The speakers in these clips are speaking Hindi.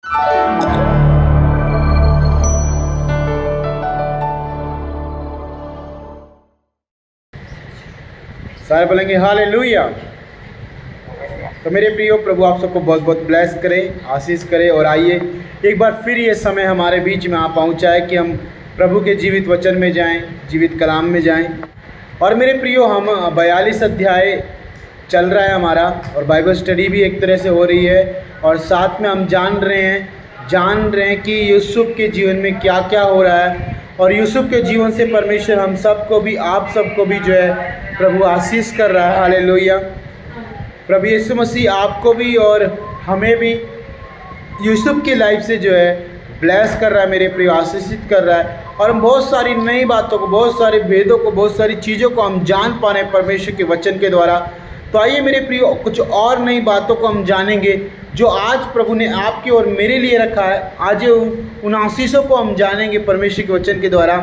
सारे बोलेंगे हालेलुया। तो मेरे प्रियो, प्रभु आप सबको बहुत बहुत ब्लेस करे, आशीष करे। और आइए एक बार फिर ये समय हमारे बीच में आ पहुंचा है कि हम प्रभु के जीवित वचन में जाएं, जीवित कलाम में जाएं। और मेरे प्रियो, हम 42 अध्याय चल रहा है हमारा, और बाइबल स्टडी भी एक तरह से हो रही है। और साथ में हम जान रहे हैं कि यूसुफ के जीवन में क्या क्या हो रहा है। और यूसुफ के जीवन से परमेश्वर हम सबको भी, आप सबको भी जो है प्रभु आशीष कर रहा है। हालेलुया। प्रभु यीशु मसीह आपको भी और हमें भी यूसुफ की लाइफ से जो है ब्लेस कर रहा है मेरे प्रिय, आशीषित कर रहा है। और हम बहुत सारी नई बातों को, बहुत सारे भेदों को, बहुत सारी चीज़ों को हम जान पा रहे हैं परमेश्वर के वचन के द्वारा। तो आइए मेरे प्रिय, कुछ और नई बातों को हम जानेंगे जो आज प्रभु ने आपके और मेरे लिए रखा है। आज उन आशीषों को हम जानेंगे परमेश्वर के वचन के द्वारा।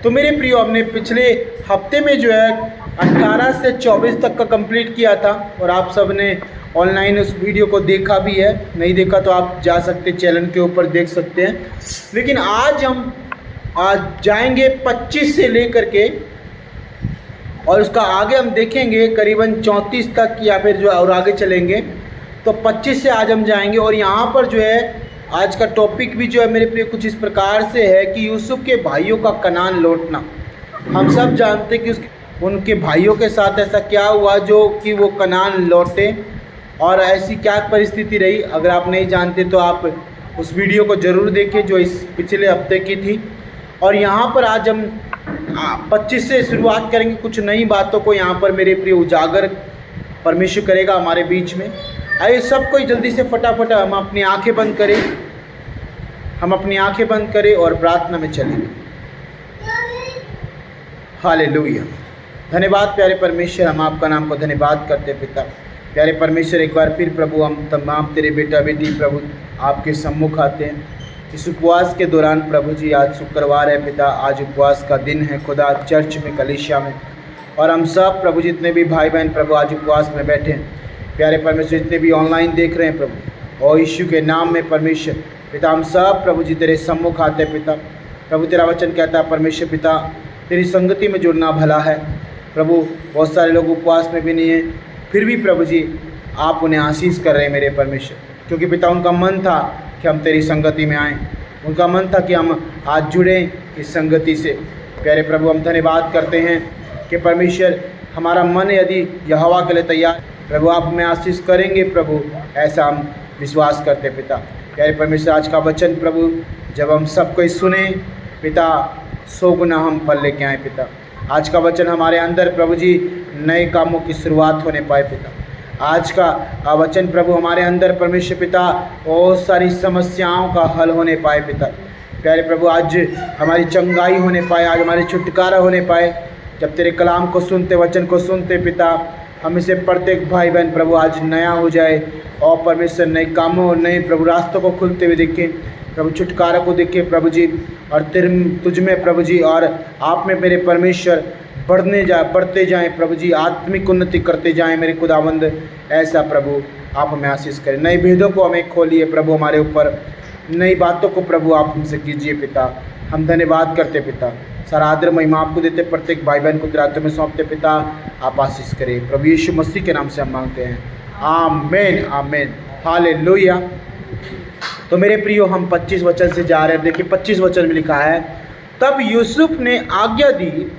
तो मेरे प्रियो, हमने पिछले हफ्ते में जो है 18 से 24 तक का कंप्लीट किया था, और आप सब ने ऑनलाइन उस वीडियो को देखा भी है। नहीं देखा तो आप जा सकते, चैनल के ऊपर देख सकते हैं। लेकिन आज हम जाएंगे 25 से लेकर के, और उसका आगे हम देखेंगे करीबन 34 तक, या फिर जो और आगे चलेंगे। तो 25 से आज हम जाएंगे। और यहाँ पर जो है आज का टॉपिक भी जो है मेरे प्रिय कुछ इस प्रकार से है कि यूसुफ के भाइयों का कनान लौटना। हम सब जानते हैं कि उनके भाइयों के साथ ऐसा क्या हुआ जो कि वो कनान लौटे, और ऐसी क्या परिस्थिति रही। अगर आप नहीं जानते तो आप उस वीडियो को ज़रूर देखें जो इस पिछले हफ्ते की थी। और यहाँ पर आज हम 25 से शुरुआत करेंगे। कुछ नई बातों को यहाँ पर मेरे प्रिय उजागर परमेश्वर करेगा हमारे बीच में। आइए सब कोई जल्दी से फटाफट हम अपनी आंखें बंद करें, और प्रार्थना में चलेंगे। हालेलुया। धन्यवाद प्यारे परमेश्वर, हम आपका नाम को धन्यवाद करते पिता। प्यारे परमेश्वर, एक बार फिर प्रभु हम तमाम तेरे बेटा बेटी प्रभु आपके सम्मुख आते हैं इस उपवास के दौरान। प्रभु जी, आज शुक्रवार है पिता, आज उपवास का दिन है खुदा, चर्च में, कलीसिया में। और हम सब प्रभु जितने भी भाई बहन प्रभु आज उपवास में बैठे हैं, प्यारे परमेश्वर जितने भी ऑनलाइन देख रहे हैं प्रभु, और यीशु के नाम में परमेश्वर पिता हम सब प्रभु जी तेरे सम्मुख आते हैं पिता। प्रभु तेरा वचन कहता है परमेश्वर पिता, तेरी संगति में जुड़ना भला है। प्रभु बहुत सारे लोग उपवास में भी नहीं है, फिर भी प्रभु जी आप उन्हें आशीष कर रहे हैं मेरे परमेश्वर, क्योंकि पिता उनका मन था कि हम तेरी संगति में आएँ, उनका मन था कि हम आज जुड़ें इस संगति से। प्यारे प्रभु, हम धन्यवाद करते हैं कि परमेश्वर हमारा मन यदि यहोवा के लिए तैयार, प्रभु आप हमें आशीष करेंगे प्रभु, ऐसा हम विश्वास करते पिता। प्यारे परमेश्वर, आज का वचन प्रभु जब हम सब कोई सुने पिता, 100 गुना हम फल लेके आए पिता। आज का वचन हमारे अंदर प्रभु जी नए कामों की शुरुआत होने पाए पिता। आज का वचन प्रभु हमारे अंदर परमेश्वर पिता बहुत सारी समस्याओं का हल होने पाए पिता। प्यारे प्रभु, आज हमारी चंगाई होने पाए, आज हमारी छुटकारा होने पाए। जब तेरे कलाम को सुनते, वचन को सुनते पिता, हम इसे प्रत्येक भाई बहन प्रभु आज नया हो जाए, और परमेश्वर नए कामों और नए प्रभु रास्तों को खुलते हुए देखें प्रभु, छुटकारा को देखें प्रभु जी, और तुझ में प्रभु जी और आप में मेरे परमेश्वर बढ़ते जाएं प्रभु जी, आत्मिक उन्नति करते जाएं मेरे खुदावंद। ऐसा प्रभु आप हमें आशीष करें। नए भेदों को हमें खोलिए प्रभु, हमारे ऊपर नई बातों को प्रभु आप हमसे कीजिए पिता। हम धन्यवाद करते पिता, सारा आदर महिमा आपको देते, प्रत्येक भाई बहन को तेरे हाथों में सौंपते पिता, आप आशीष करें प्रभु यीशु मसीह के नाम से हम मांगते हैं, आमीन आमीन। हालेलुया। तो मेरे प्रियो, हम 25 वचन से जा रहे हैं। देखिए 25 वचन में लिखा है, तब यूसुफ ने आज्ञा दी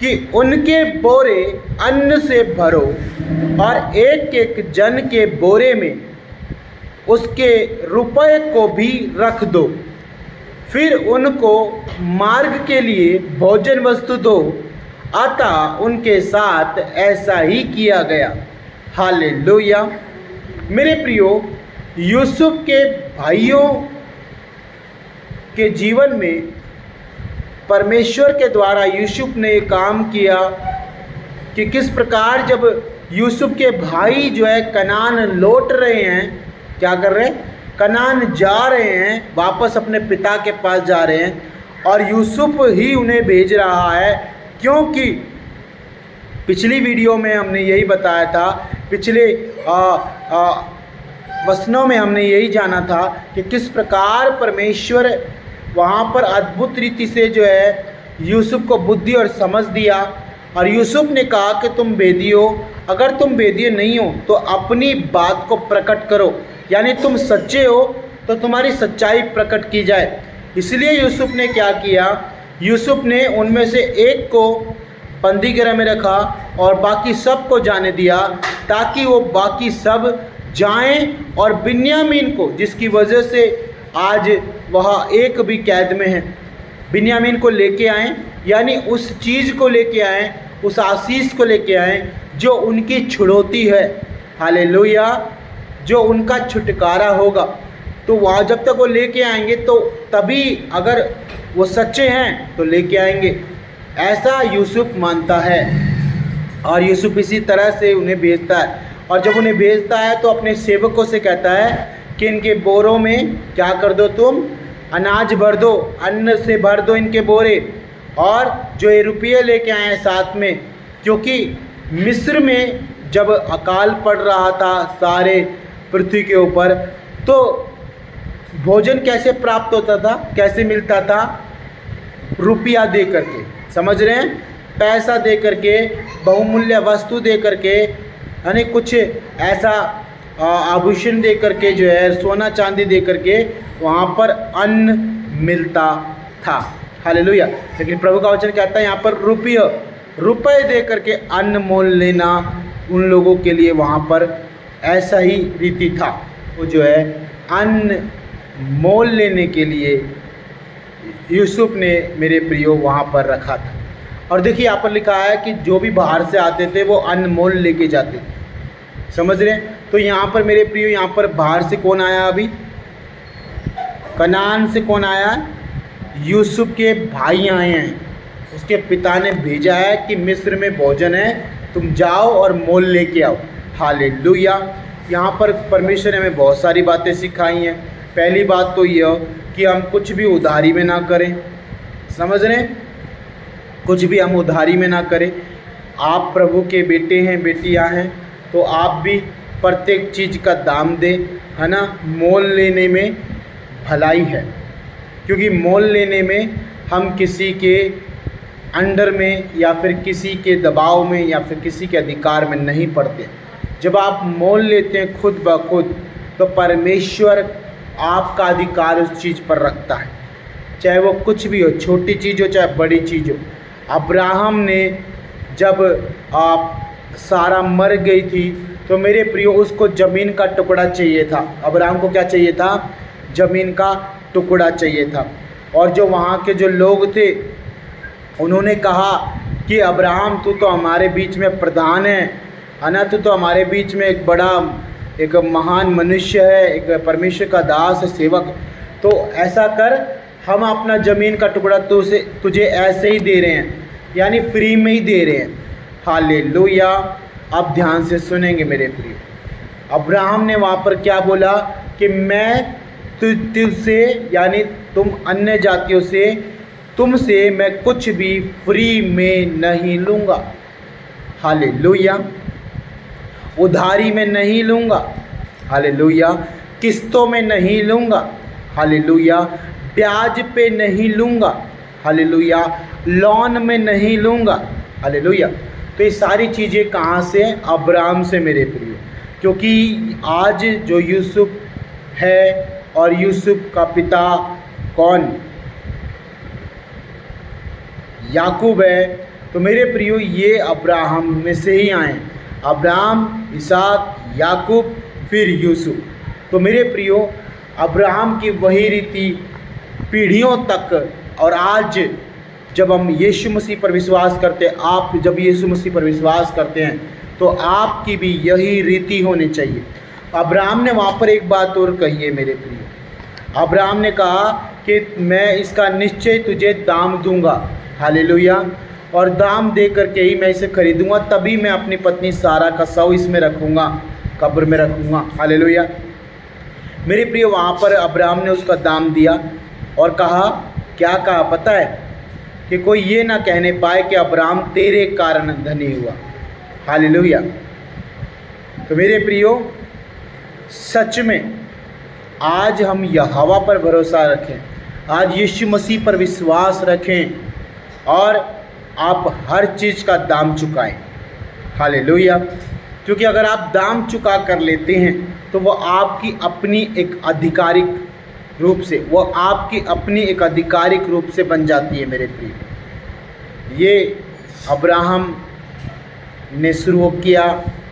कि उनके बोरे अन्न से भरो, और एक एक जन के बोरे में उसके रुपए को भी रख दो, फिर उनको मार्ग के लिए भोजन वस्तु दो। अतः उनके साथ ऐसा ही किया गया। हालेलुया। मेरे प्रियो, यूसुफ के भाइयों के जीवन में परमेश्वर के द्वारा यूसुफ ने काम किया कि किस प्रकार जब यूसुफ के भाई जो है कनान लौट रहे हैं, क्या कर रहे हैं, कनान जा रहे हैं, वापस अपने पिता के पास जा रहे हैं, और यूसुफ ही उन्हें भेज रहा है। क्योंकि पिछली वीडियो में हमने यही बताया था, पिछले वचनों में हमने यही जाना था कि किस प्रकार परमेश्वर वहाँ पर अद्भुत रीति से जो है यूसुफ को बुद्धि और समझ दिया। और यूसुफ ने कहा कि तुम वेदी हो, अगर तुम वेदी नहीं हो तो अपनी बात को प्रकट करो, यानी तुम सच्चे हो तो तुम्हारी सच्चाई प्रकट की जाए। इसलिए यूसुफ ने क्या किया, यूसुफ ने उनमें से एक को बंदी गृह में रखा और बाकी सब को जाने दिया, ताकि वो बाकी सब जाएं और बिन्यामीन को, जिसकी वजह से आज वह एक भी कैद में है, बिन्यामीन को लेके आएं, यानी उस चीज़ को लेके आएं, उस आशीष को लेके आएं जो उनकी छुड़ौती है। हालेलुया, जो उनका छुटकारा होगा। तो वहाँ जब तक वो लेके आएंगे तो तभी, अगर वो सच्चे हैं तो लेके आएंगे, ऐसा यूसुफ मानता है। और यूसुफ इसी तरह से उन्हें भेजता है। और जब उन्हें भेजता है तो अपने सेवकों से कहता है कि इनके बोरों में क्या कर दो, तुम अनाज भर दो, अन्न से भर दो इनके बोरे, और जो ये रुपये लेके आए हैं साथ में, क्योंकि मिस्र में जब अकाल पड़ रहा था सारे पृथ्वी के ऊपर, तो भोजन कैसे प्राप्त होता था, कैसे मिलता था, रुपया दे करके, समझ रहे हैं, पैसा दे करके, बहुमूल्य वस्तु दे करके, यानी कुछ ऐसा आभूषण दे करके, जो है सोना चांदी दे करके वहाँ पर अन्न मिलता था। हालेलुया। लेकिन प्रभु का वचन कहता है यहाँ पर रुपये दे करके अन्न मोल लेना उन लोगों के लिए वहाँ पर ऐसा ही रीति था। वो जो है अन्न मोल लेने के लिए यूसुफ ने, मेरे प्रियो, वहाँ पर रखा था। और देखिए यहाँ पर लिखा है कि जो भी बाहर से आते थे वो अन्न मोल लेके जाते थे, समझ रहे हैं। तो यहाँ पर मेरे प्रियो, यहाँ पर बाहर से कौन आया, अभी कनान से कौन आया, यूसुफ के भाई आए हैं। उसके पिता ने भेजा है कि मिस्र में भोजन है, तुम जाओ और मोल लेके आओ। हालेलुया। यहाँ पर परमेश्वर ने हमें बहुत सारी बातें सिखाई हैं। पहली बात तो यह कि हम कुछ भी उधारी में ना करें, समझ रहे हैं, कुछ भी हम उधारी में ना करें। आप प्रभु के बेटे हैं, बेटियां हैं, तो आप भी प्रत्येक चीज़ का दाम दें, है ना। मोल लेने में भलाई है, क्योंकि मोल लेने में हम किसी के अंडर में या फिर किसी के दबाव में या फिर किसी के अधिकार में नहीं पड़ते। जब आप मोल लेते हैं खुद ब खुद, तो परमेश्वर आपका अधिकार उस चीज़ पर रखता है, चाहे वो कुछ भी हो, छोटी चीज़ हो चाहे बड़ी चीज़ हो। अब्राहम ने जब सारा मर गई थी तो मेरे प्रियो उसको ज़मीन का टुकड़ा चाहिए था। अब्राहम को क्या चाहिए था, ज़मीन का टुकड़ा चाहिए था। और जो वहाँ के जो लोग थे उन्होंने कहा कि अब्राहम तू तो हमारे बीच में प्रधान है ना, तू तो हमारे बीच में एक बड़ा, एक महान मनुष्य है, एक परमेश्वर का दास है, सेवक, तो ऐसा कर, हम अपना ज़मीन का टुकड़ा तुझे ऐसे ही दे रहे हैं, यानी फ्री में ही दे रहे हैं। हालेलुया। अब ध्यान से सुनेंगे मेरे प्रिय। अब्राहम ने वहाँ पर क्या बोला कि मैं तुझसे, यानी तुम अन्य जातियों से, तुमसे मैं कुछ भी फ्री में नहीं लूँगा। हालेलुया। उधारी में नहीं लूँगा। हालेलुया। किस्तों में नहीं लूँगा। हालेलुया। ब्याज पे नहीं लूँगा। हालेलुया। लोन में नहीं लूँगा। हालेलुया। तो ये सारी चीज़ें कहाँ से? अब्राहम से मेरे प्रिय। क्योंकि आज जो यूसुफ है और यूसुफ का पिता कौन? याकूब है। तो मेरे प्रियो ये अब्राहम में से ही आए, अब्राहम, इसहाक, याकूब, फिर यूसुफ। तो मेरे प्रियो अब्राहम की वही रीति पीढ़ियों तक, और आज जब हम यीशु मसीह पर विश्वास करते हैं, आप जब यीशु मसीह पर विश्वास करते हैं तो आपकी भी यही रीति होनी चाहिए। अब्राहम ने वहाँ पर एक बात और कही है मेरे प्रिय। अब्राहम ने कहा कि मैं इसका निश्चय तुझे दाम दूंगा। हालेलुया। और दाम दे करके ही मैं इसे खरीदूंगा, तभी मैं अपनी पत्नी सारा का शव इसमें रखूंगा, कब्र में रखूंगा। हालेलुया। मेरे प्रिय वहाँ पर अब्राहम ने उसका दाम दिया और कहा, क्या कहा पता है? कि कोई ये ना कहने पाए कि अब्राहम तेरे कारण धनी हुआ। हालेलुया। तो मेरे प्रियो सच में आज हम यहोवा पर भरोसा रखें, आज यीशु मसीह पर विश्वास रखें और आप हर चीज़ का दाम चुकाएं। हालेलुया। क्योंकि अगर आप दाम चुका कर लेते हैं तो वो आपकी अपनी एक आधिकारिक रूप से बन जाती है मेरे प्रिय। ये अब्राहम ने शुरू किया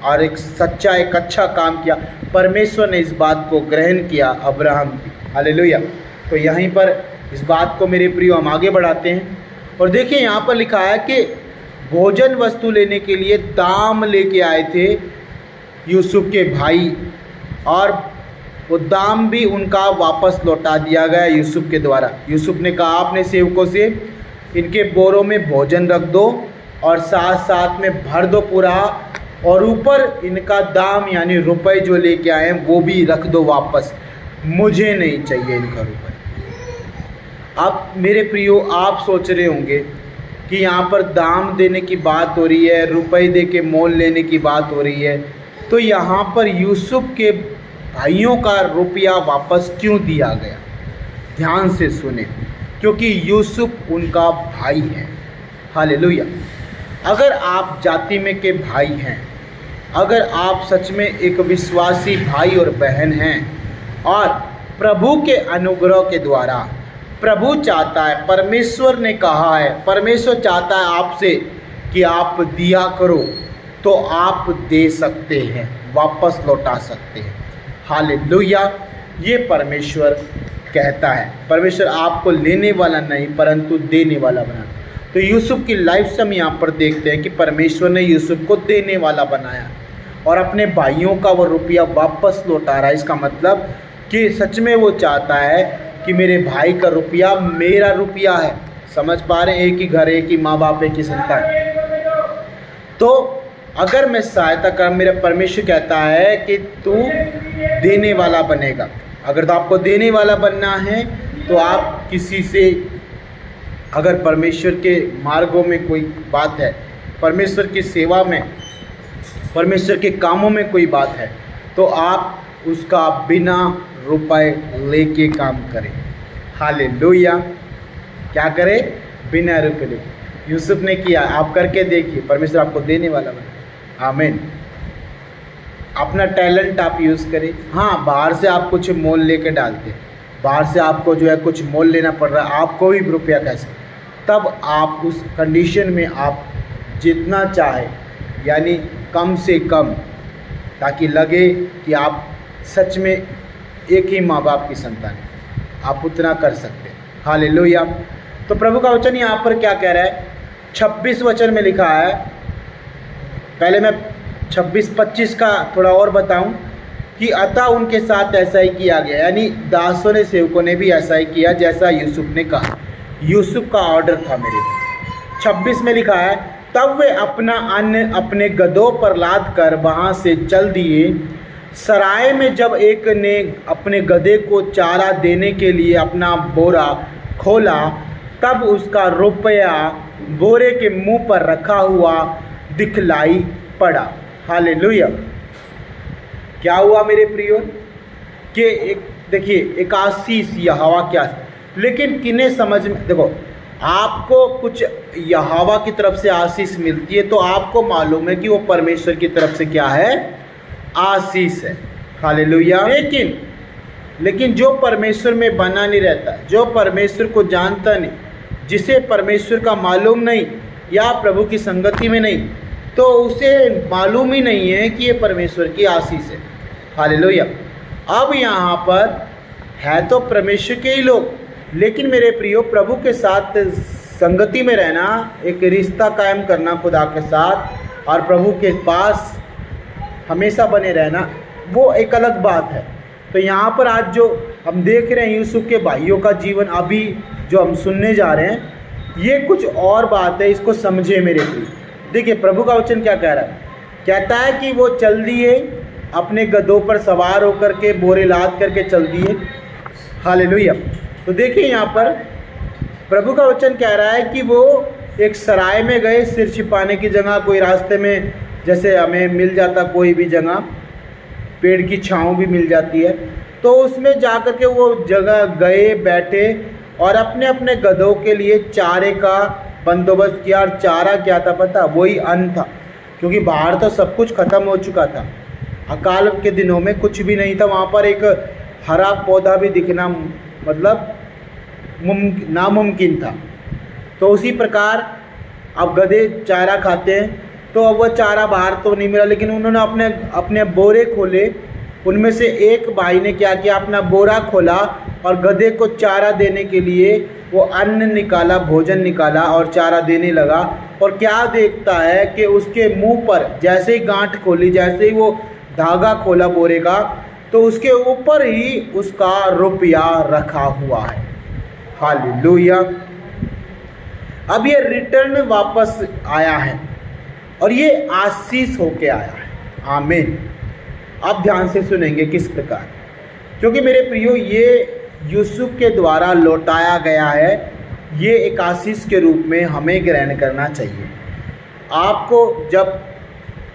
और एक अच्छा काम किया। परमेश्वर ने इस बात को ग्रहण किया अब्राहम की। हालेलुया। तो यहीं पर इस बात को मेरे प्रियो हम आगे बढ़ाते हैं और देखिए यहाँ पर लिखा है कि भोजन वस्तु लेने के लिए दाम लेके आए थे यूसुफ के भाई, और वो दाम भी उनका वापस लौटा दिया गया यूसुफ के द्वारा। यूसुफ ने कहा अपने सेवकों से, इनके बोरों में भोजन रख दो और साथ साथ में भर दो पूरा, और ऊपर इनका दाम यानी रुपए जो लेके आए हैं वो भी रख दो वापस, मुझे नहीं चाहिए इनका रुपए। अब मेरे प्रियो आप सोच रहे होंगे कि यहाँ पर दाम देने की बात हो रही है, रुपए दे के मोल लेने की बात हो रही है, तो यहाँ पर यूसुफ के भाइयों का रुपया वापस क्यों दिया गया? ध्यान से सुने, क्योंकि यूसुफ उनका भाई है। हालेलुया। अगर आप जाति में के भाई हैं, अगर आप सच में एक विश्वासी भाई और बहन हैं और प्रभु के अनुग्रह के द्वारा प्रभु चाहता है, परमेश्वर ने कहा है, परमेश्वर चाहता है आपसे कि आप दिया करो, तो आप दे सकते हैं, वापस लौटा सकते हैं। हालेलुया। ये परमेश्वर कहता है। परमेश्वर आपको लेने वाला नहीं परंतु देने वाला बना। तो यूसुफ की लाइफ से हम यहाँ पर देखते हैं कि परमेश्वर ने यूसुफ को देने वाला बनाया और अपने भाइयों का वो रुपया वापस लौटा रहा है। इसका मतलब कि सच में वो चाहता है कि मेरे भाई का रुपया मेरा रुपया है। समझ पा रहे हैं? एक ही घर, एक ही माँ बाप, एक ही संतान। तो अगर मैं सहायता कर, मेरा परमेश्वर कहता है कि तू देने वाला बनेगा। अगर तो आपको देने वाला बनना है तो आप किसी से, अगर परमेश्वर के मार्गों में कोई बात है, परमेश्वर की सेवा में, परमेश्वर के कामों में कोई बात है, तो आप उसका बिना रुपए लेके काम करें। हालेलुया। क्या करें? बिना रुपए लेके। यूसुफ ने किया, आप करके देखिए, परमेश्वर आपको देने वाला बना। आमीन। अपना टैलेंट आप यूज़ करें। हाँ, बाहर से आप कुछ मोल लेके डालते, बाहर से आपको जो है कुछ मोल लेना पड़ रहा है, आपको भी रुपया कैसे, तब आप उस कंडीशन में आप जितना चाहे यानी कम से कम, ताकि लगे कि आप सच में एक ही माँ बाप की संतान है, आप उतना कर सकते हैं। हालेलुया। तो प्रभु का वचन यहाँ पर क्या कह रहा है? 26 वचन में लिखा है। पहले मैं 26-25 का थोड़ा और बताऊं कि अतः उनके साथ ऐसा ही किया गया, यानी दासों ने, सेवकों ने भी ऐसा ही किया जैसा यूसुफ ने कहा। यूसुफ का ऑर्डर था मेरे। 26 में लिखा है, तब वे अपना अन्न अपने गधों पर लाद कर वहाँ से चल दिए। सराय में जब एक ने अपने गधे को चारा देने के लिए अपना बोरा खोला, तब उसका रुपया बोरे के मुंह पर रखा हुआ दिखलाई पड़ा। हालेलुया। क्या हुआ मेरे प्रियो? कि एक देखिए, एक आशीष यहोवा क्या, लेकिन किन्हें समझ में, देखो आपको कुछ यहोवा की तरफ से आशीष मिलती है तो आपको मालूम है कि वो परमेश्वर की तरफ से क्या है? आशीष है। हालेलुया। लेकिन जो परमेश्वर में बना नहीं रहता, जो परमेश्वर को जानता नहीं, जिसे परमेश्वर का मालूम नहीं या प्रभु की संगति में नहीं, तो उसे मालूम ही नहीं है कि ये परमेश्वर की आशीष है। हालेलुया। अब यहाँ पर है तो परमेश्वर के ही लोग, लेकिन मेरे प्रियो प्रभु के साथ संगति में रहना, एक रिश्ता कायम करना खुदा के साथ और प्रभु के पास हमेशा बने रहना, वो एक अलग बात है। तो यहाँ पर आज जो हम देख रहे हैं यूसुफ के भाइयों का जीवन, अभी जो हम सुनने जा रहे हैं, ये कुछ और बात है। इसको समझे मेरे प्रिय। देखिए प्रभु का वचन क्या कह रहा है? कहता है कि वो चल दिए, अपने गधों पर सवार होकर के बोरे लाद करके चल दिए। हालेलुया। तो देखिए यहाँ पर प्रभु का वचन कह रहा है कि वो एक सराय में गए, सिर छिपाने की जगह, कोई रास्ते में जैसे हमें मिल जाता कोई भी जगह, पेड़ की छाँव भी मिल जाती है। तो उसमें जाकर के वो जगह गए, बैठे और अपने अपने गधों के लिए चारे का बंदोबस्त किया। और चारा क्या था पता? वही अन्न था, क्योंकि बाहर तो सब कुछ ख़त्म हो चुका था। अकाल के दिनों में कुछ भी नहीं था। वहाँ पर एक हरा पौधा भी दिखना मतलब नामुमकिन था। तो उसी प्रकार अब गधे चारा खाते हैं, तो अब वह चारा बाहर तो नहीं मिला, लेकिन उन्होंने अपने अपने बोरे खोले। उनमें से एक भाई ने क्या किया, अपना बोरा खोला और गधे को चारा देने के लिए वो अन्न निकाला, भोजन निकाला और चारा देने लगा। और क्या देखता है कि उसके मुंह पर जैसे ही गांठ खोली, जैसे ही वो धागा खोला बोरे का, तो उसके ऊपर ही उसका रुपया रखा हुआ है। हालेलुया। अब ये रिटर्न वापस आया है और ये आशीष होके आया है। आमीन। आप ध्यान से सुनेंगे किस प्रकार, क्योंकि मेरे प्रियो ये यूसुफ के द्वारा लौटाया गया है। ये एक आशीष के रूप में हमें ग्रहण करना चाहिए। आपको जब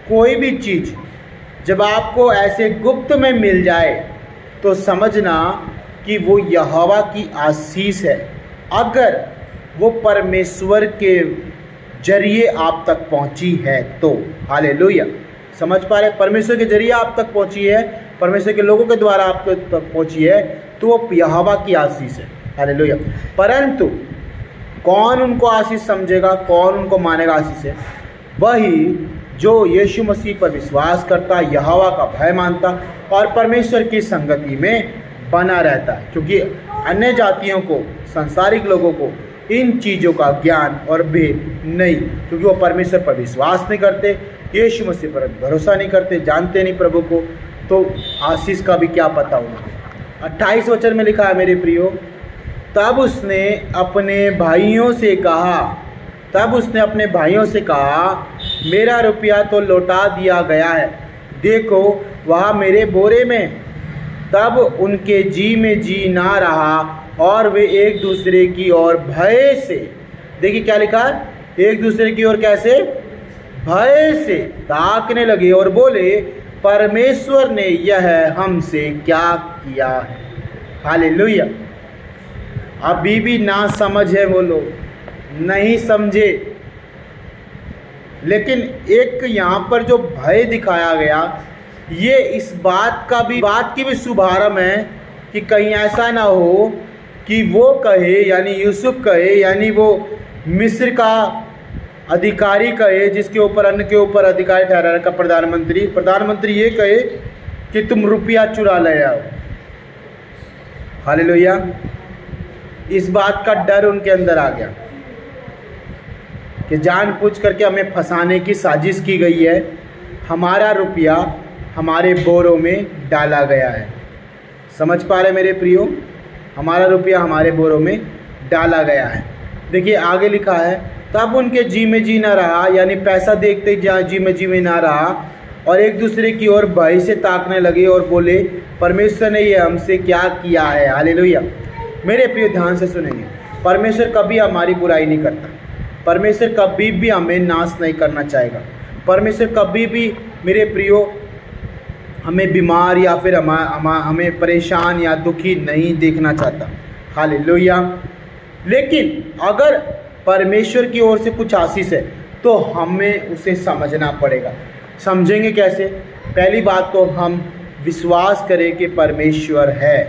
कोई भी चीज़ जब आपको ऐसे गुप्त में मिल जाए तो समझना कि वो यहोवा की आशीष है, अगर वो परमेश्वर के जरिए आप तक पहुंची है तो। हालेलुया। समझ पा रहे? परमेश्वर के जरिए आप तक पहुंची है, परमेश्वर के लोगों के द्वारा आप तक पहुंची है, तो वो यहोवा की आशीष है। हालेलुया। परंतु कौन उनको आशीष समझेगा, कौन उनको मानेगा आशीष है? वही जो यीशु मसीह पर विश्वास करता, यहोवा का भय मानता और परमेश्वर की संगति में बना रहता है। क्योंकि अन्य जातियों को, सांसारिक लोगों को इन चीज़ों का ज्ञान और भेद नहीं, क्योंकि वो परमेश्वर पर विश्वास नहीं करते, यीशु मसीह पर भरोसा नहीं करते, जानते नहीं प्रभु को, तो आशीष का भी क्या पता उनको। 28 वचन में लिखा है मेरे प्रियो, तब उसने अपने भाइयों से कहा, मेरा रुपया तो लौटा दिया गया है, देखो वहाँ मेरे बोरे में। तब उनके जी में जी ना रहा और वे एक दूसरे की ओर भय से, देखिए क्या लिखा है, एक दूसरे की ओर कैसे? भय से ताकने लगे और बोले, परमेश्वर ने यह हमसे क्या किया है। हालेलुया। अभी भी ना समझ है, वो लोग नहीं समझे, लेकिन एक यहाँ पर जो भय दिखाया गया, ये इस बात की भी शुभारंभ है कि कहीं ऐसा ना हो कि वो कहे, यानी यूसुफ कहे, यानी वो मिस्र का अधिकारी कहे, जिसके ऊपर अन्न के ऊपर अधिकारी ठहरा रखा प्रधानमंत्री ये कहे कि तुम रुपया चुरा ले आओ। हालेलुया। इस बात का डर उनके अंदर आ गया कि जानबूझ करके हमें फंसाने की साजिश की गई है, हमारा रुपया हमारे बोरों में डाला गया है। समझ पा रहे मेरे प्रियो? हमारा रुपया हमारे बोरों में डाला गया है। देखिए आगे लिखा है, तब उनके जी में जी ना रहा, यानी पैसा देखते ही जी में ना रहा, और एक दूसरे की ओर भय से ताकने लगे और बोले, परमेश्वर ने ये हमसे क्या किया है। हालेलुया। मेरे प्रियो ध्यान से सुनेंगे, परमेश्वर कभी हमारी बुराई नहीं करता, परमेश्वर कभी भी हमें नाश नहीं करना चाहेगा, परमेश्वर कभी भी मेरे प्रियो हमें बीमार या फिर हमें परेशान या दुखी नहीं देखना चाहता। हालेलुया। लेकिन अगर परमेश्वर की ओर से कुछ आशीष है तो हमें उसे समझना पड़ेगा। समझेंगे कैसे? पहली बात तो हम विश्वास करें कि परमेश्वर है।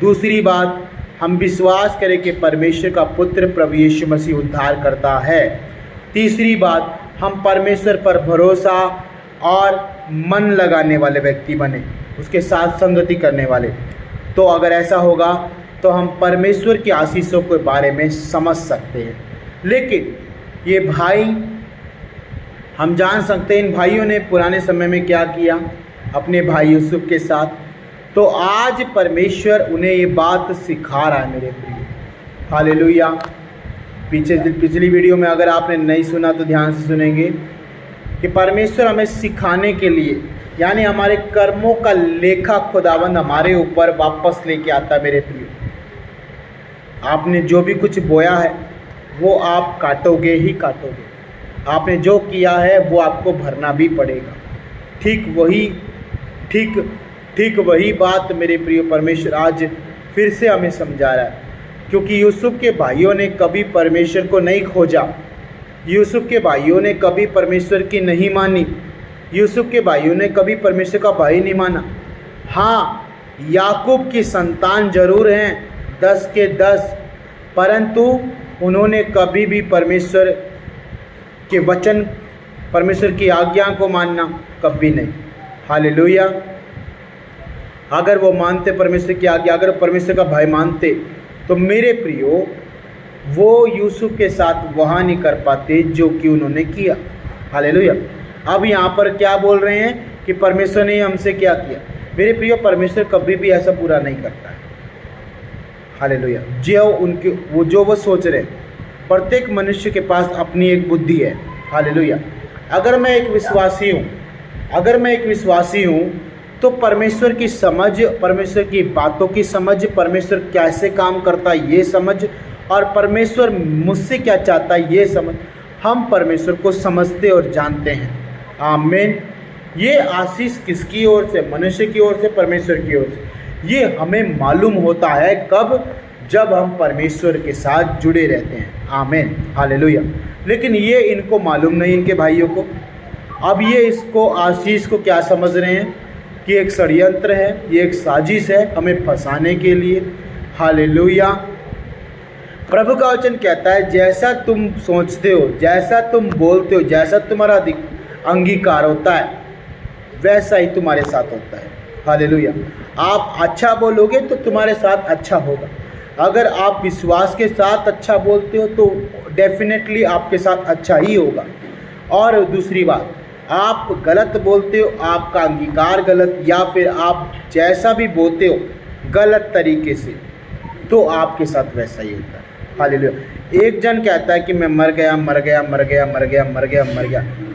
दूसरी बात, हम विश्वास करें कि परमेश्वर का पुत्र प्रभु यीशु मसीह उद्धार करता है। तीसरी बात, हम परमेश्वर पर भरोसा और मन लगाने वाले व्यक्ति बने, उसके साथ संगति करने वाले। तो अगर ऐसा होगा तो हम परमेश्वर की आशीषों के बारे में समझ सकते हैं। लेकिन ये भाई, हम जान सकते हैं इन भाइयों ने पुराने समय में क्या किया अपने भाई यूसुफ के साथ। तो आज परमेश्वर उन्हें ये बात सिखा रहा है मेरे प्रिय। हालेलुया। पिछली वीडियो में अगर आपने नहीं सुना तो ध्यान से सुनेंगे कि परमेश्वर हमें सिखाने के लिए, यानी हमारे कर्मों का लेखा खुदावंद हमारे ऊपर वापस लेके आता है मेरे प्रिय। आपने जो भी कुछ बोया है वो आप काटोगे ही काटोगे। आपने जो किया है वो आपको भरना भी पड़ेगा। ठीक ठीक वही बात मेरे प्रिय परमेश्वर आज फिर से हमें समझा रहा है, क्योंकि यूसुफ के भाइयों ने कभी परमेश्वर को नहीं खोजा, यूसुफ के भाइयों ने कभी परमेश्वर की नहीं मानी, यूसुफ के भाइयों ने कभी परमेश्वर का भाई नहीं माना। हाँ, याकूब की संतान जरूर हैं 10 के 10, परंतु उन्होंने कभी भी परमेश्वर के वचन, परमेश्वर की आज्ञा को मानना कभी नहीं। हालेलुया। अगर वो मानते परमेश्वर की आज्ञा, अगर परमेश्वर का भाई मानते, तो मेरे प्रियो वो यूसुफ के साथ वहाँ नहीं कर पाते जो कि उन्होंने किया। हालेलुया। अब यहाँ पर क्या बोल रहे हैं कि परमेश्वर ने हमसे क्या किया। मेरे प्रियो, परमेश्वर कभी भी ऐसा पूरा नहीं करता है। हालेलुया। जो वो सोच रहे, प्रत्येक मनुष्य के पास अपनी एक बुद्धि है। हालेलुया। अगर मैं एक विश्वासी हूँ तो परमेश्वर की समझ, परमेश्वर की बातों की समझ, परमेश्वर कैसे काम करता है ये समझ, और परमेश्वर मुझसे क्या चाहता है ये समझ, हम परमेश्वर को समझते और जानते हैं। आमीन। ये आशीष किसकी ओर से? मनुष्य की ओर से, परमेश्वर की ओर से। ये हमें मालूम होता है कब? जब हम परमेश्वर के साथ जुड़े रहते हैं। आमीन। हालेलुया। लेकिन ये इनको मालूम नहीं, इनके भाइयों को। अब ये इसको, आशीष को क्या समझ रहे हैं कि एक षड्यंत्र है, ये एक साजिश है हमें फंसाने के लिए। हालेलुया। प्रभु का वचन कहता है, जैसा तुम सोचते हो, जैसा तुम बोलते हो, जैसा तुम्हारा अंगीकार होता है, वैसा ही तुम्हारे साथ होता है। हालेलुया। आप अच्छा बोलोगे तो तुम्हारे साथ अच्छा होगा। अगर आप विश्वास के साथ अच्छा बोलते हो तो डेफिनेटली आपके साथ अच्छा ही होगा। और दूसरी बात, आप गलत बोलते हो, आपका अंगीकार गलत, या फिर आप जैसा भी बोलते हो गलत तरीके से, तो आपके साथ वैसा ही होता है। हालेलुया। एक जन कहता है कि मैं मर गया,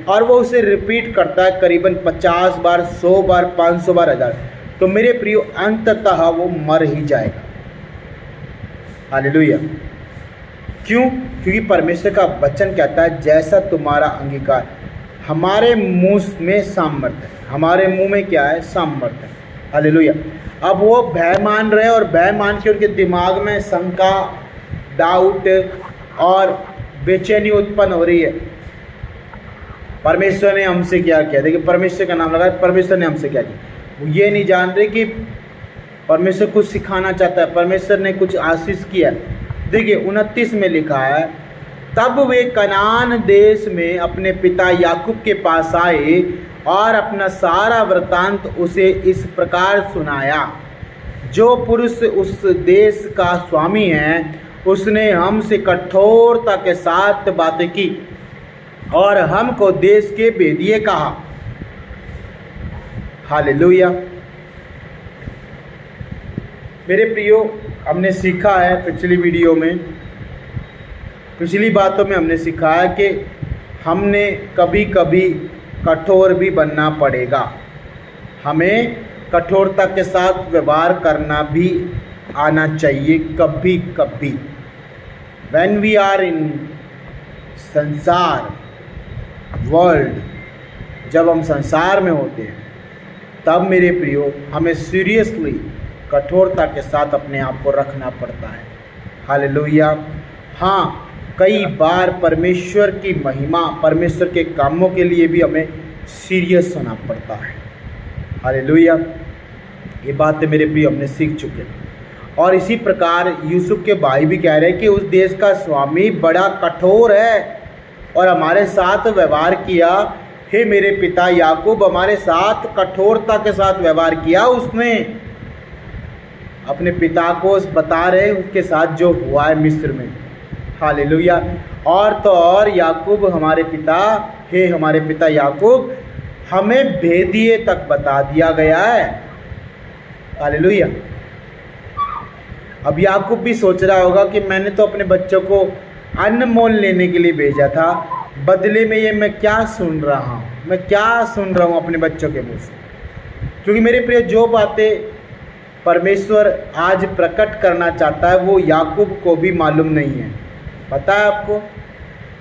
और वो उसे रिपीट करता है करीबन 50 बार, 100 बार, 500 बार, 1000। तो मेरे प्रियो, अंततः वो मर ही जाएगा। हालेलुया। क्यों? क्योंकि परमेश्वर का वचन कहता है, जैसा तुम्हारा अंगीकार। हमारे मुंह में सामर्थ्य है, हमारे मुंह में क्या है? सामर्थ्य है। हालेलुया। अब वो भय मान रहे हैं, और भय मान के उनके दिमाग में शंका, डाउट और बेचैनी उत्पन्न हो रही है। परमेश्वर ने हमसे क्या किया? देखिए, परमेश्वर का नाम लगा, परमेश्वर ने हमसे क्या किया। वो ये नहीं जान रहे कि परमेश्वर कुछ सिखाना चाहता है, परमेश्वर ने कुछ आशीष किया। देखिए 29 में लिखा है, तब वे कनान देश में अपने पिता याकूब के पास आए और अपना सारा वृतांत उसे इस प्रकार सुनाया। जो पुरुष उस देश का स्वामी है, उसने हमसे कठोरता के साथ बातें की और हमको देश के भेदिए कहा। हालेलुया। मेरे प्रियो, हमने सीखा है पिछली बातों में हमने सीखा है कि हमने कभी कभी कठोर भी बनना पड़ेगा। हमें कठोरता के साथ व्यवहार करना भी आना चाहिए कभी कभी। When we are in संसार, वर्ल्ड, जब हम संसार में होते हैं, तब मेरे प्रियो हमें सीरियसली कठोरता के साथ अपने आप को रखना पड़ता है। हालेलुया। हाँ, कई बार परमेश्वर की महिमा, परमेश्वर के कामों के लिए भी हमें सीरियस होना पड़ता है। हालेलुया। ये बातें मेरे प्रियो हमने सीख चुके हैं। और इसी प्रकार यूसुफ के भाई भी कह रहे हैं कि उस देश का स्वामी बड़ा कठोर है और हमारे साथ व्यवहार किया। हे मेरे पिता याकूब, हमारे साथ कठोरता के साथ व्यवहार किया उसने। अपने पिता को बता रहे उसके साथ जो हुआ है मिस्र में। हालेलुया। और तो और याकूब हमारे पिता, हे हमारे पिता याकूब, हमें भेदिए तक बता दिया गया है। हालेलुया। अब याकूब भी सोच रहा होगा कि मैंने तो अपने बच्चों को अनमोल लेने के लिए भेजा था, बदले में ये मैं क्या सुन रहा हूँ अपने बच्चों के मुँह से। क्योंकि मेरे प्रिय, जो बातें परमेश्वर आज प्रकट करना चाहता है वो याकूब को भी मालूम नहीं है। पता है आपको,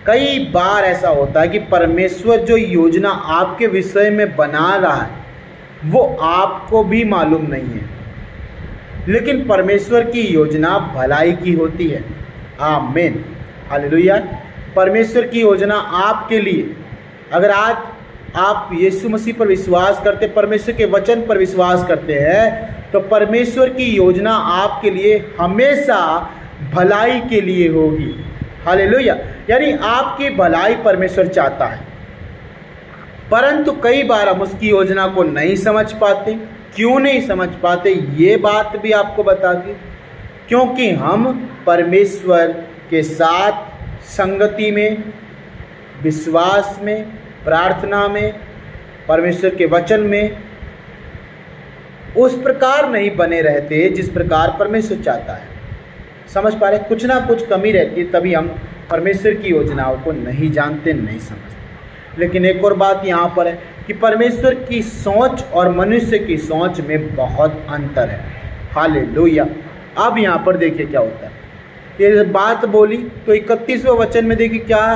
कई बार ऐसा होता है कि परमेश्वर जो योजना आपके विषय में बना रहा है, वो आपको भी मालूम नहीं है, लेकिन परमेश्वर की योजना भलाई की होती है। आमीन, हालेलुया। परमेश्वर की योजना आपके लिए, अगर आज आप यीशु मसीह पर विश्वास करते, परमेश्वर के वचन पर विश्वास करते हैं, तो परमेश्वर की योजना आपके लिए हमेशा भलाई के लिए होगी। हालेलुया। यानी आपकी भलाई परमेश्वर चाहता है, परंतु कई बार हम उसकी योजना को नहीं समझ पाते। क्यों नहीं समझ पाते, ये बात भी आपको बता दी, क्योंकि हम परमेश्वर के साथ संगति में, विश्वास में, प्रार्थना में, परमेश्वर के वचन में उस प्रकार नहीं बने रहते जिस प्रकार परमेश्वर चाहता है। समझ पा रहे, कुछ ना कुछ कमी रहती है, तभी हम परमेश्वर की योजनाओं को नहीं जानते, नहीं समझते। लेकिन एक और बात यहाँ पर है कि परमेश्वर की सोच और मनुष्य की सोच में बहुत अंतर है। हालेलुया। अब यहाँ पर देखिए क्या होता है, ये बात बोली तो 31वें वचन में देखिए क्या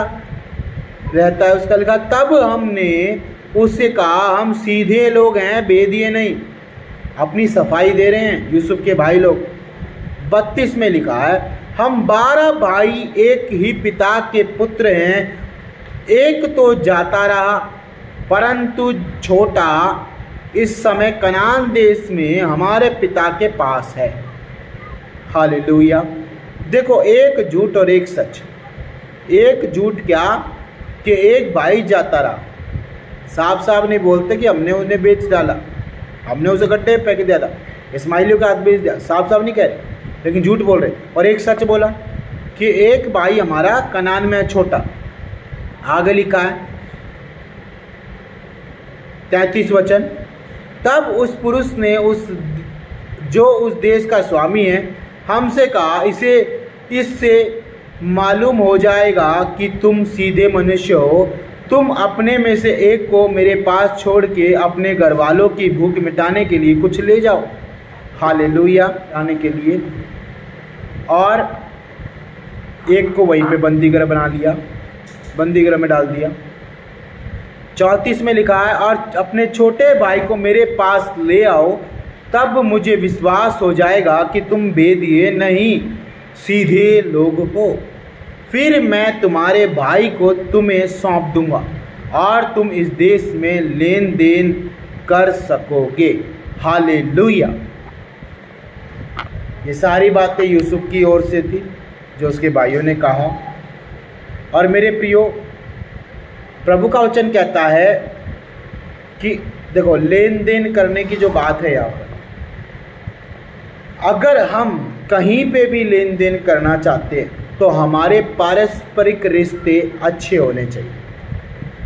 रहता है, उसका लिखा, तब हमने उससे कहा, हम सीधे लोग हैं, बेदिए नहीं। अपनी सफाई दे रहे हैं यूसुफ के भाई लोग। 32 में लिखा है, हम 12 भाई एक ही पिता के पुत्र हैं, एक तो जाता रहा परंतु छोटा इस समय कनान देश में हमारे पिता के पास है। हालेलुया। देखो, एक झूठ और एक सच। एक झूठ क्या कि एक भाई जाता रहा, साफ साफ नहीं बोलते कि हमने उन्हें बेच डाला, हमने उसे गड्ढे फेंक दिया था, इस्माइलियों का हाथ बेच दिया, साफ साफ नहीं कह रहे, लेकिन झूठ बोल रहे। और एक सच बोला कि एक भाई हमारा कनान में है, छोटा। आगे लिखा है 33 वचन, तब उस पुरुष ने जो उस देश का स्वामी है हमसे कहा, इससे मालूम हो जाएगा कि तुम सीधे मनुष्य हो। तुम अपने में से एक को मेरे पास छोड़ के अपने घर वालों की भूख मिटाने के लिए कुछ ले जाओ। हालेलुया। आने के लिए, और एक को वहीं पे बंदीगृह बना लिया, बंदीगृह में डाल दिया। 34 में लिखा है, और अपने छोटे भाई को मेरे पास ले आओ, तब मुझे विश्वास हो जाएगा कि तुम बेदिए नहीं, सीधे लोग हो। फिर मैं तुम्हारे भाई को तुम्हें सौंप दूंगा और तुम इस देश में लेन देन कर सकोगे। हालेलुया। ये सारी बातें यूसुफ की ओर से थी जो उसके भाइयों ने कहा। और मेरे प्रियो, प्रभु का वचन कहता है कि देखो, लेन देन करने की जो बात है यहाँ पर, अगर हम कहीं पे भी लेन देन करना चाहते हैं तो हमारे पारस्परिक रिश्ते अच्छे होने चाहिए।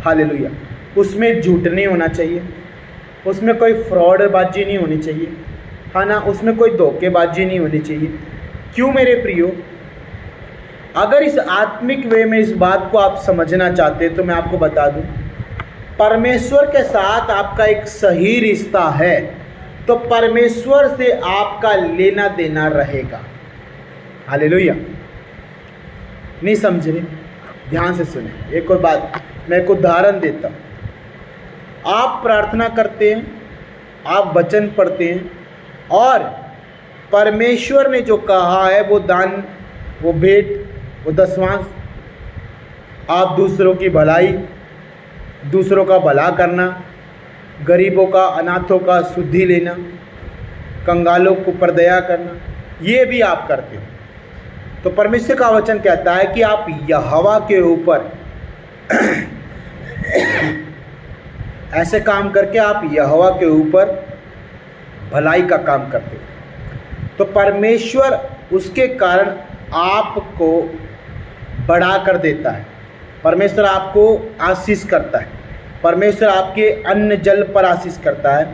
हालेलुया। उसमें झूठ नहीं होना चाहिए, उसमें कोई फ्रॉडबाजी नहीं होनी चाहिए, है ना, उसमें कोई धोखेबाजी नहीं होनी चाहिए। क्यों मेरे प्रियो, अगर इस आत्मिक वे में इस बात को आप समझना चाहते हैं तो मैं आपको बता दूं, परमेश्वर के साथ आपका एक सही रिश्ता है तो परमेश्वर से आपका लेना देना रहेगा। हालेलुया। नहीं समझ रहे, ध्यान से सुने। एक और बात, मैं एक उदाहरण देता हूँ। आप प्रार्थना करते हैं, आप वचन पढ़ते हैं, और परमेश्वर ने जो कहा है वो दान, वो भेंट, वो दशवांश, आप दूसरों की भलाई, दूसरों का भला करना, गरीबों का, अनाथों का शुद्धि लेना, कंगालों को पर दया करना, ये भी आप करते हो। तो परमेश्वर का वचन कहता है कि आप यहोवा के ऊपर ऐसे काम करके आप यहोवा के ऊपर भलाई का काम करते हो, तो परमेश्वर उसके कारण आपको बढ़ा कर देता है। परमेश्वर आपको आशीष करता है, परमेश्वर आपके अन्न जल पर आशीष करता है,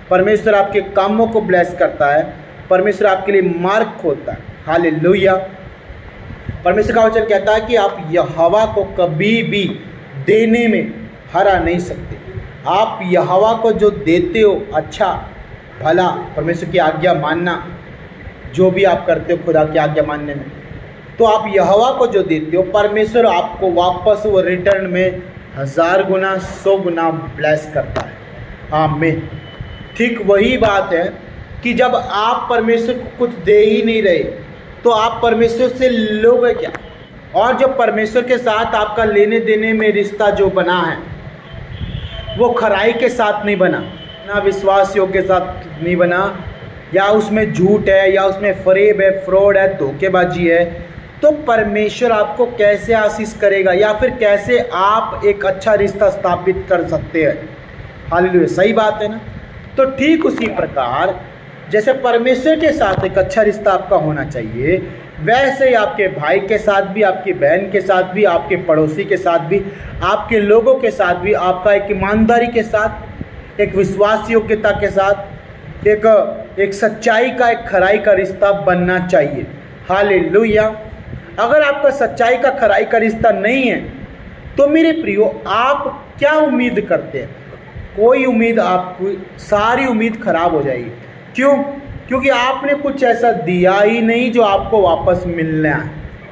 परमेश्वर आपके कामों को ब्लेस करता है, परमेश्वर आपके लिए मार्ग खोलता है। हालेलुया। परमेश्वर का वचन कहता है कि आप यहोवा को कभी भी देने में हरा नहीं सकते। आप यहोवा को जो देते हो, अच्छा भला, परमेश्वर की आज्ञा मानना, जो भी आप करते हो खुदा की आज्ञा मानने में, तो आप यहोवा को जो देते हो, परमेश्वर आपको वापस वो रिटर्न में 1000 गुना 100 गुना ब्लेस करता है। आमीन। ठीक वही बात है कि जब आप परमेश्वर को कुछ दे ही नहीं रहे तो आप परमेश्वर से लोगे क्या। और जब परमेश्वर के साथ आपका लेने देने में रिश्ता जो बना है वो खराई के साथ नहीं बना, ना विश्वास योग के साथ नहीं बना, या उसमें झूठ है, या उसमें फरेब है, फ्रॉड है, धोखेबाजी है, तो परमेश्वर आपको कैसे आशीष करेगा, या फिर कैसे आप एक अच्छा रिश्ता स्थापित कर सकते हैं। हालेलुया, सही बात है ना। तो ठीक उसी प्रकार जैसे परमेश्वर के साथ एक अच्छा रिश्ता आपका होना चाहिए, वैसे ही आपके भाई के साथ भी, आपकी बहन के साथ भी, आपके पड़ोसी के साथ भी, आपके लोगों के साथ भी आपका एक ईमानदारी के साथ, एक विश्वास योग्यता के साथ, एक सच्चाई का, एक खराई का रिश्ता बनना चाहिए। हालेलुया। अगर आपका सच्चाई का, खराई का रिश्ता नहीं है तो मेरे प्रियो आप क्या उम्मीद करते हैं? कोई उम्मीद, आपकी सारी उम्मीद खराब हो जाएगी। क्यों? क्योंकि आपने कुछ ऐसा दिया ही नहीं जो आपको वापस मिलना है,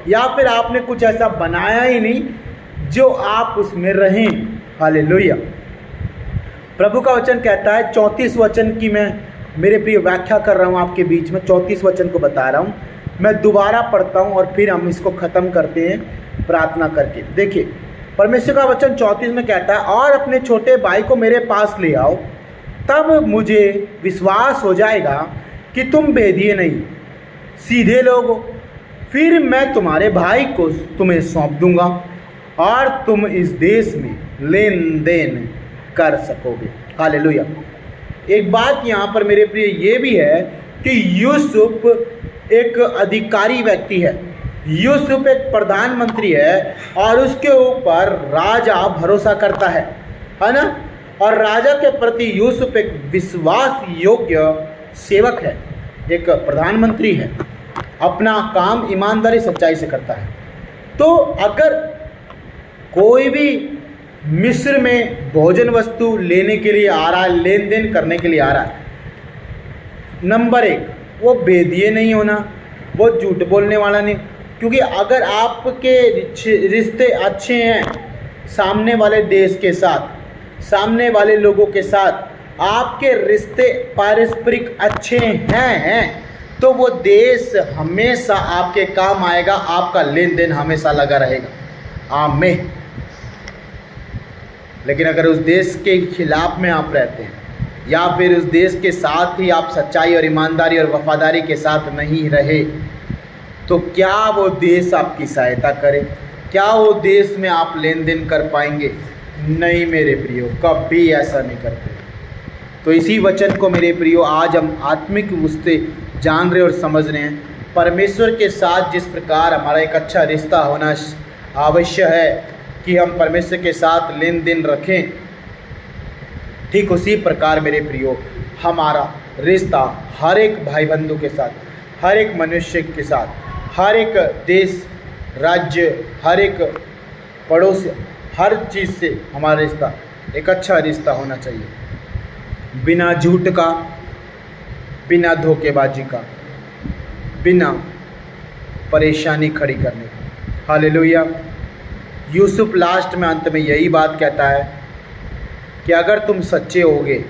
या फिर आपने कुछ ऐसा बनाया ही नहीं जो आप उसमें रहें। हालेलुया। प्रभु का वचन कहता है, 34 वचन की मैं मेरे प्रिय व्याख्या कर रहा हूँ आपके बीच में, 34 वचन को बता रहा हूँ। मैं दोबारा पढ़ता हूँ और फिर हम इसको ख़त्म करते हैं प्रार्थना करके। देखिए, परमेश्वर का वचन 34 में कहता है, और अपने छोटे भाई को मेरे पास ले आओ, तब मुझे विश्वास हो जाएगा कि तुम भेदिए नहीं, सीधे लोग हो। फिर मैं तुम्हारे भाई को तुम्हें सौंप दूंगा और तुम इस देश में लेन देन कर सकोगे। हालेलुया। एक बात यहाँ पर मेरे प्रिय ये भी है कि यूसुफ एक अधिकारी व्यक्ति है, यूसुफ एक प्रधानमंत्री है, और उसके ऊपर राजा भरोसा करता है ना। और राजा के प्रति यूसुफ एक विश्वास योग्य सेवक है, एक प्रधानमंत्री है, अपना काम ईमानदारी सच्चाई से करता है। तो अगर कोई भी मिस्र में भोजन वस्तु लेने के लिए आ रहा है, लेन देन करने के लिए आ रहा है, नंबर 1 वो भेदिए नहीं होना, वो झूठ बोलने वाला नहीं। क्योंकि अगर आपके रिश्ते अच्छे हैं सामने वाले देश के साथ, सामने वाले लोगों के साथ आपके रिश्ते पारस्परिक अच्छे हैं, तो वो देश हमेशा आपके काम आएगा, आपका लेन देन हमेशा लगा रहेगा। आमीन। लेकिन अगर उस देश के खिलाफ में आप रहते हैं, या फिर उस देश के साथ ही आप सच्चाई और ईमानदारी और वफादारी के साथ नहीं रहे, तो क्या वो देश आपकी सहायता करे? क्या वो देश में आप लेन देन कर पाएंगे? नहीं मेरे प्रियो, कभी ऐसा नहीं करते। तो इसी वचन को मेरे प्रियो आज हम आत्मिक उससे जान रहे और समझ रहे हैं। परमेश्वर के साथ जिस प्रकार हमारा एक अच्छा रिश्ता होना आवश्यक है कि हम परमेश्वर के साथ लेन देन रखें, ठीक उसी प्रकार मेरे प्रियो हमारा रिश्ता हर एक भाई बंधु के साथ, हर एक मनुष्य के साथ, हर एक देश, राज्य, हर एक पड़ोस, हर चीज़ से हमारा रिश्ता एक अच्छा रिश्ता होना चाहिए, बिना झूठ का, बिना धोखेबाजी का, बिना परेशानी खड़ी करने का। हालेलुया। यूसुफ लास्ट में, अंत में यही बात कहता है कि अगर तुम सच्चे होगे,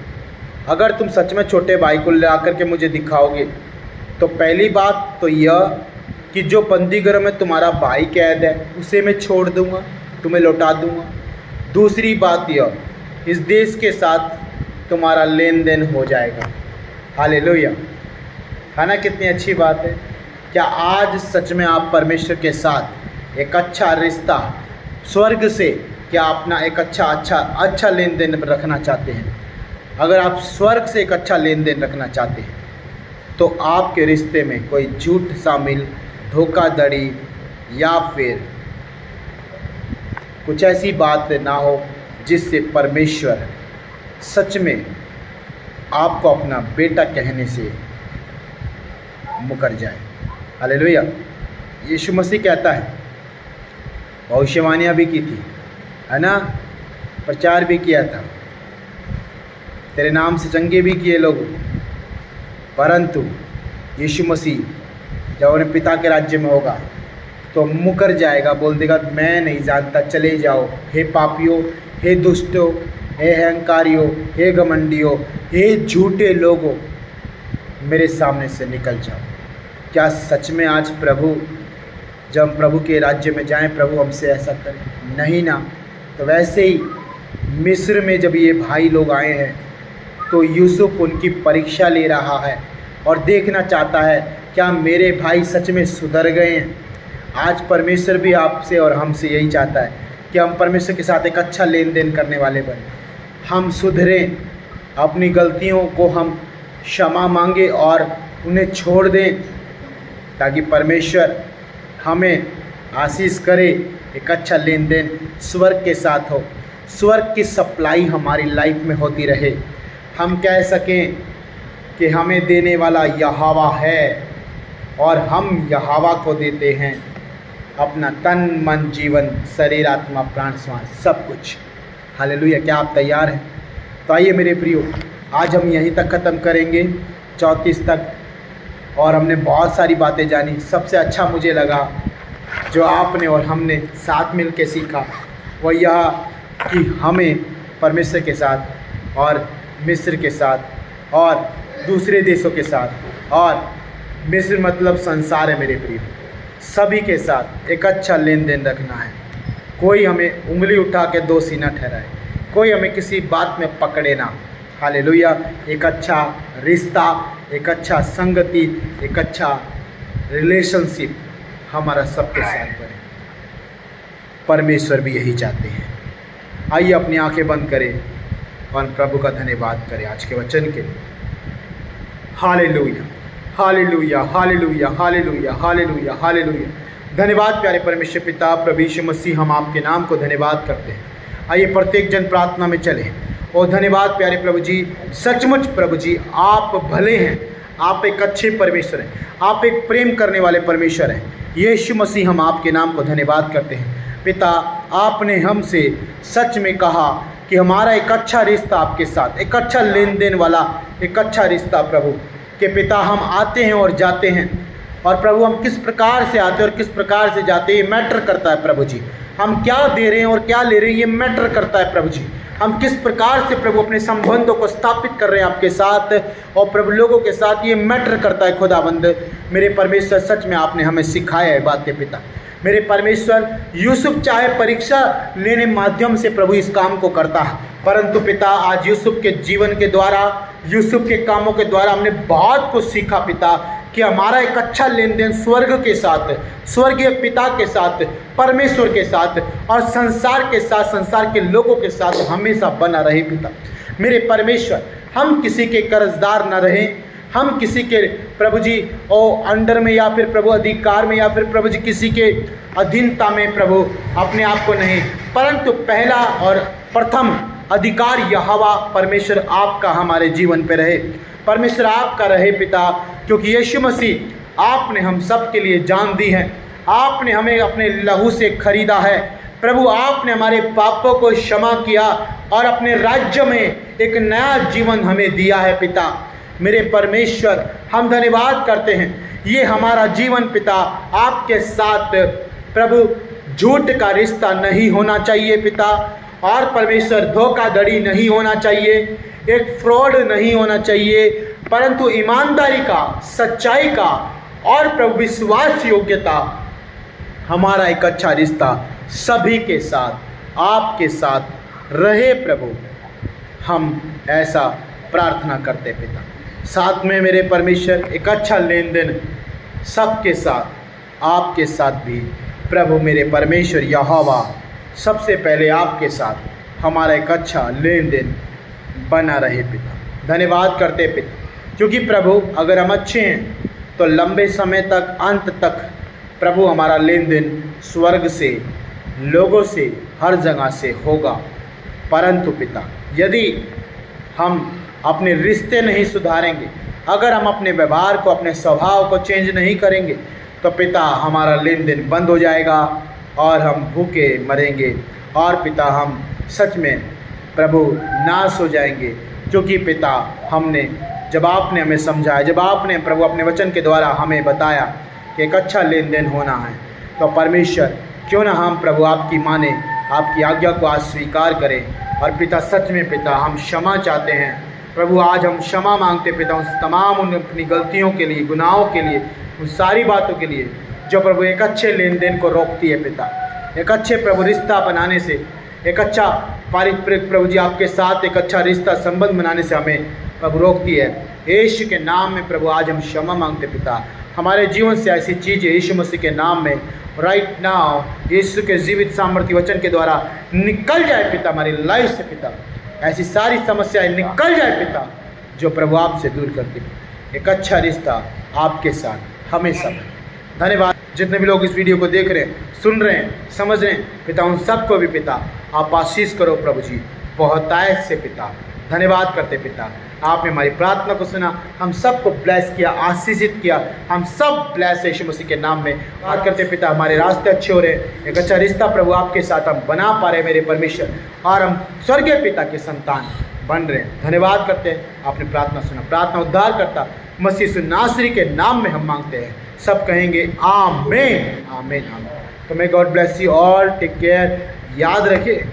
अगर तुम सच में छोटे भाई को ला करके मुझे दिखाओगे, तो पहली बात तो यह कि जो बंदीगृह में तुम्हारा भाई कैद है उसे मैं छोड़ दूंगा, तुम्हें लौटा दूंगा। दूसरी बात यह, इस देश के साथ तुम्हारा लेन देन हो जाएगा। हालेलुया। है ना, कितनी अच्छी बात है। क्या आज सच में आप परमेश्वर के साथ एक अच्छा रिश्ता स्वर्ग से, क्या अपना एक अच्छा लेन देन रखना चाहते हैं? अगर आप स्वर्ग से एक अच्छा लेन देन रखना चाहते हैं तो आपके रिश्ते में कोई झूठ शामिल, धोखाधड़ी या फिर कुछ ऐसी बात ना हो जिससे परमेश्वर सच में आपको अपना बेटा कहने से मुकर जाए। हालेलुया। यीशु मसीह कहता है, भविष्यवाणियाँ भी की थी, है ना, प्रचार भी किया था, तेरे नाम से चंगे भी किए लोग, परंतु यीशु मसीह जब अपने पिता के राज्य में होगा तो मुकर जाएगा, बोल देगा मैं नहीं जानता, चले जाओ हे पापियों, हे दुष्टों, हे अहंकारियों, हे घमंडियों, हे झूठे लोगों, मेरे सामने से निकल जाओ। क्या सच में आज प्रभु, जब हम प्रभु के राज्य में जाएं, प्रभु हमसे ऐसा करें? नहीं ना। तो वैसे ही मिस्र में जब ये भाई लोग आए हैं तो यूसुफ उनकी परीक्षा ले रहा है और देखना चाहता है क्या मेरे भाई सच में सुधर गए हैं। आज परमेश्वर भी आपसे और हमसे यही चाहता है कि हम परमेश्वर के साथ एक अच्छा लेन देन करने वाले बने, हम सुधरें, अपनी गलतियों को हम क्षमा मांगे और उन्हें छोड़ दें, ताकि परमेश्वर हमें आशीष करे, एक अच्छा लेन देन स्वर्ग के साथ हो, स्वर्ग की सप्लाई हमारी लाइफ में होती रहे। हम कह सकें कि हमें देने वाला यहोवा है और हम यहोवा को देते हैं अपना तन मन जीवन शरीर आत्मा प्राण श्वास सब कुछ। हालेलुया। क्या आप तैयार हैं? तो आइए मेरे प्रियो, आज हम यहीं तक ख़त्म करेंगे 34 तक, और हमने बहुत सारी बातें जानी। सबसे अच्छा मुझे लगा जो आपने और हमने साथ मिल के सीखा वह यह कि हमें परमेश्वर के साथ और मिस्र के साथ और दूसरे देशों के साथ, और मिस्र मतलब संसार है मेरे प्रिय, सभी के साथ एक अच्छा लेन देन रखना है। कोई हमें उंगली उठा के दोषी न ठहराए, कोई हमें किसी बात में पकड़े ना। हालेलुया। एक अच्छा रिश्ता, एक अच्छा संगति, एक अच्छा रिलेशनशिप हमारा सबके साथ बने। परमेश्वर भी यही चाहते हैं। आइए अपनी आंखें बंद करें और प्रभु का धन्यवाद करें आज के वचन के लिए। Hallelujah, hallelujah, hallelujah, hallelujah, hallelujah, hallelujah. धन्यवाद प्यारे परमेश्वर पिता प्रभु यीशु मसीह, हम आपके नाम को धन्यवाद करते हैं। आइए प्रत्येक जन प्रार्थना में चले। और धन्यवाद प्यारे प्रभु जी, सचमुच प्रभु जी आप भले हैं, आप एक अच्छे परमेश्वर हैं, आप एक प्रेम करने वाले परमेश्वर हैं। यीशु मसीह हम आपके नाम को धन्यवाद करते हैं। पिता, आपने हमसे सच में कहा कि हमारा एक अच्छा रिश्ता आपके साथ, एक अच्छा लेन देन वाला एक अच्छा रिश्ता प्रभु के पिता, हम आते हैं और जाते हैं, और प्रभु हम किस प्रकार से आते हैं और किस प्रकार से जाते हैं ये मैटर करता है प्रभु जी। हम क्या दे रहे हैं और क्या ले रहे हैं ये मैटर करता है प्रभु जी। हम किस प्रकार से प्रभु अपने संबंधों को स्थापित कर रहे हैं आपके साथ और प्रभु लोगों के साथ, ये मैटर करता है खुदाबंद। मेरे परमेश्वर सच में आपने हमें सिखाया है बातें पिता। मेरे परमेश्वर, यूसुफ चाहे परीक्षा लेने माध्यम से प्रभु इस काम को करता है, परंतु पिता आज यूसुफ के जीवन के द्वारा, यूसुफ के कामों के द्वारा हमने बहुत कुछ सीखा पिता, कि हमारा एक अच्छा लेन देन स्वर्ग के साथ, स्वर्गीय पिता के साथ, परमेश्वर के साथ और संसार के साथ, संसार के लोगों के साथ हमेशा बना रहे पिता। मेरे परमेश्वर, हम किसी के कर्जदार न रहें, हम किसी के प्रभु जी अंडर में या फिर प्रभु अधिकार में या फिर प्रभु जी किसी के अधीनता में प्रभु अपने आप को नहीं, परंतु पहला और प्रथम अधिकार यहोवा परमेश्वर आपका हमारे जीवन पे रहे। परमेश्वर आपका रहे पिता, क्योंकि यीशु मसीह आपने हम सब के लिए जान दी है, आपने हमें अपने लहू से खरीदा है प्रभु, आपने हमारे पापों को क्षमा किया और अपने राज्य में एक नया जीवन हमें दिया है पिता। मेरे परमेश्वर, हम धन्यवाद करते हैं, ये हमारा जीवन पिता आपके साथ प्रभु झूठ का रिश्ता नहीं होना चाहिए पिता, और परमेश्वर धोखाधड़ी नहीं होना चाहिए, एक फ्रॉड नहीं होना चाहिए, परंतु ईमानदारी का, सच्चाई का और प्रभु विश्वास योग्यता हमारा एक अच्छा रिश्ता सभी के साथ आपके साथ रहे प्रभु। हम ऐसा प्रार्थना करते पिता। साथ में मेरे परमेश्वर एक अच्छा लेन देन सबके साथ, आपके साथ भी प्रभु मेरे परमेश्वर यहोवा, सबसे पहले आपके साथ हमारा एक अच्छा लेन देन बना रहे पिता। धन्यवाद करते पिता, क्योंकि प्रभु अगर हम अच्छे हैं तो लंबे समय तक, अंत तक प्रभु हमारा लेन देन स्वर्ग से, लोगों से, हर जगह से होगा। परंतु पिता यदि हम अपने रिश्ते नहीं सुधारेंगे, अगर हम अपने व्यवहार को, अपने स्वभाव को चेंज नहीं करेंगे, तो पिता हमारा लेन देन बंद हो जाएगा और हम भूखे मरेंगे, और पिता हम सच में प्रभु नाश हो जाएंगे। क्योंकि पिता हमने, जब आपने हमें समझाया, जब आपने प्रभु अपने वचन के द्वारा हमें बताया कि एक अच्छा लेन देन होना है, तो परमेश्वर क्यों ना हम प्रभु आपकी माने, आपकी आज्ञा को आज स्वीकार करें। और पिता सच में पिता हम क्षमा चाहते हैं प्रभु, आज हम क्षमा मांगते पिता उन तमाम उन अपनी गलतियों के लिए, गुनाहों के लिए, उन सारी बातों के लिए जो प्रभु एक अच्छे लेन देन को रोकती है पिता, एक अच्छे प्रभु रिश्ता बनाने से, एक अच्छा पारिवारिक प्रभु जी आपके साथ एक अच्छा रिश्ता संबंध बनाने से हमें प्रभु रोकती है। यीशु के नाम में प्रभु आज हम क्षमा मांगते पिता, हमारे जीवन से ऐसी चीज़ें यीशु मसीह के नाम में राइट नाउ यीशु के जीवित सामर्थ्य वचन के द्वारा निकल जाए पिता, हमारी लाइफ से पिता ऐसी सारी समस्याएं निकल जाए पिता जो प्रभु आपसे दूर करती है। एक अच्छा रिश्ता आपके साथ हमेशा बने। धन्यवाद। जितने भी लोग इस वीडियो को देख रहे हैं, सुन रहे हैं, समझ रहे हैं पिता, उन सबको भी पिता आप आशीष करो प्रभु जी बहुतायत से पिता। धन्यवाद करते पिता, आपने हमारी प्रार्थना को सुना, हम सबको ब्लेस किया, आशीषित किया, हम सब ब्लेस यीशु मसीह के नाम में बात करते पिता। हमारे रास्ते अच्छे हो रहे, एक अच्छा रिश्ता प्रभु आपके साथ हम बना पा रहे मेरे परमेश्वर, और हम स्वर्गीय पिता के संतान बन रहे हैं। धन्यवाद करते हैं, आपने प्रार्थना सुना। प्रार्थना उद्धार करता मसीह यीशु नासरी के नाम में हम मांगते हैं, सब कहेंगे आमीन आमीन आमीन। तो may God bless you all, take care. याद रखिए,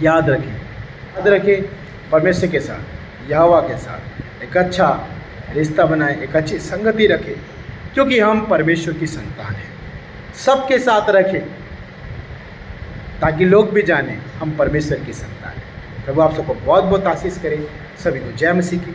याद रखिए, याद रखिए परमेश्वर के साथ, यहोवा के साथ एक अच्छा रिश्ता बनाए, एक अच्छी संगति रखें, क्योंकि हम परमेश्वर की संतान हैं। सबके साथ रखें ताकि लोग भी जानें हम परमेश्वर की संतान हैं। प्रभु आप सबको बहुत बहुत आशीष करें। सभी को जय मसीह की।